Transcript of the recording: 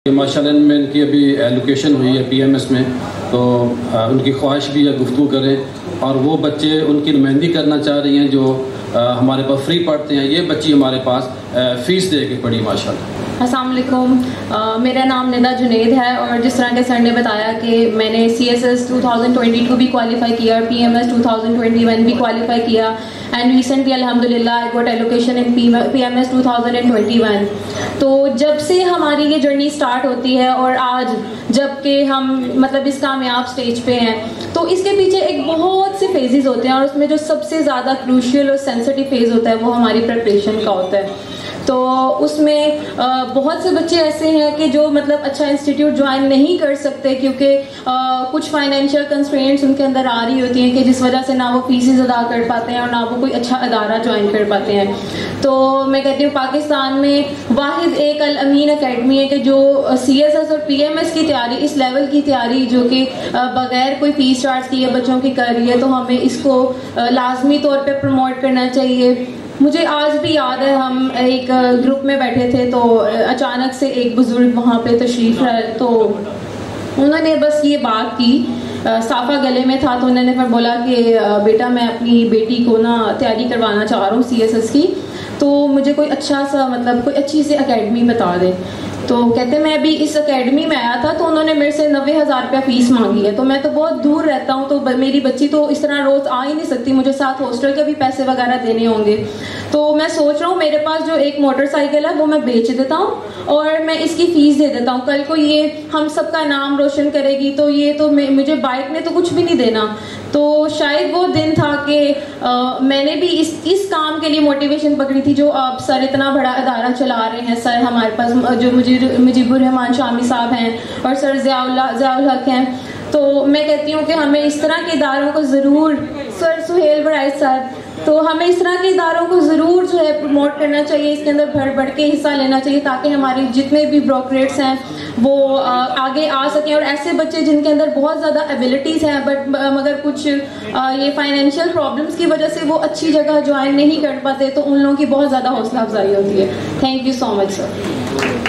ماشاءاللہ میں ان کی ابھی ایلوکیشن ہوئی ہے پی ایم ایس میں، تو ان کی خواہش بھی ہے گفتگو کریں، اور وہ بچے ان کی نمائندگی کرنا چاہ رہی ہیں جو ہمارے پاس فری پڑھتے ہیں. یہ بچی ہمارے پاس فیس دے کے پڑھی ماشاءاللہ. السلام علیکم، میرا نام ندا جنید ہے، اور جس طرح کہ سر نے بتایا کہ میں نے سی ایس ایس 2022 بھی کوالیفائی کیا، پی ایم ایس 2021 بھی کوالیفائی کیا، اینڈ ریسنٹلی الحمدللہ آئی گوٹ ایلوکیشن ان پی ایم ایس 2021. تو جب سے ہماری یہ جرنی سٹارٹ ہوتی ہے اور آج جب کہ ہم مطلب اس کامیاب سٹیج پہ ہیں، تو اس کے پیچھے ایک بہت سے فیزز ہوتے ہیں، اور اس میں جو سب سے زیادہ کروشیل اور سینسٹیو فیز ہوتا ہے وہ ہماری پریپریشن کا ہوتا ہے. تو اس میں بہت سے بچے ایسے ہیں کہ جو مطلب اچھا انسٹیٹیوٹ جوائن نہیں کر سکتے کیونکہ کچھ فائنینشیل کنسٹرینٹس ان کے اندر آ رہی ہوتی ہیں کہ جس وجہ سے نہ وہ فیسز ادا کر پاتے ہیں اور نہ وہ کوئی اچھا ادارہ جوائن کر پاتے ہیں. تو میں کہتی ہوں پاکستان میں واحد ایک الامین اکیڈمی ہے کہ جو سی ایس ایس اور پی ایم ایس کی تیاری، اس لیول کی تیاری جو کہ بغیر کوئی فیس چارج کیے بچوں کی کر رہی ہے، تو ہمیں اس کو لازمی طور پہ پروموٹ کرنا چاہیے. مجھے آج بھی یاد ہے، ہم ایک گروپ میں بیٹھے تھے تو اچانک سے ایک بزرگ وہاں پہ تشریف لائے، تو انہوں نے بس یہ بات کی، صافہ گلے میں تھا، تو انہوں نے پھر بولا کہ بیٹا میں اپنی بیٹی کو نا تیاری کروانا چاہ رہا ہوں سی ایس ایس کی، تو مجھے کوئی اچھا سا مطلب کوئی اچھی سی اکیڈمی بتا دے. تو کہتے میں ابھی اس اکیڈمی میں آیا تھا تو انہوں نے میرے سے 90,000 روپیہ فیس مانگی ہے، تو میں تو بہت دور رہتا ہوں، تو میری بچی تو اس طرح روز آ ہی نہیں سکتی، مجھے ساتھ ہاسٹل کے بھی پیسے وغیرہ دینے ہوں گے. تو میں سوچ رہا ہوں میرے پاس جو ایک موٹر سائیکل ہے وہ میں بیچ دیتا ہوں اور میں اس کی فیس دے دیتا ہوں، کل کو یہ ہم سب کا نام روشن کرے گی، تو یہ تو مجھے بائک نے تو کچھ بھی نہیں دینا. تو شاید وہ دن تھا کہ میں نے بھی اس کام کے لیے موٹیویشن پکڑی تھی جو آپ سر اتنا بڑا ادارہ چلا رہے ہیں. سر ہمارے پاس جو مجیب الرحمان شامی صاحب ہیں اور سر ضیاء الحق ہیں. تو میں کہتی ہوں کہ ہمیں اس طرح کے اداروں کو ضرور، سر سہیل برائز صاحب، تو ہمیں اس طرح کے اداروں کو ضرور جو ہے پروموٹ کرنا چاہیے، اس کے اندر بڑھ کے حصہ لینا چاہیے تاکہ ہمارے جتنے بھی بروکریٹس ہیں وہ آگے آ سکیں، اور ایسے بچے جن کے اندر بہت زیادہ ایبلٹیز ہیں بٹ مگر کچھ یہ فائنینشیل پرابلمس کی وجہ سے وہ اچھی جگہ جوائن نہیں کر پاتے، تو ان لوگوں کی بہت زیادہ حوصلہ افزائی ہوتی ہے. Thank you so much sir.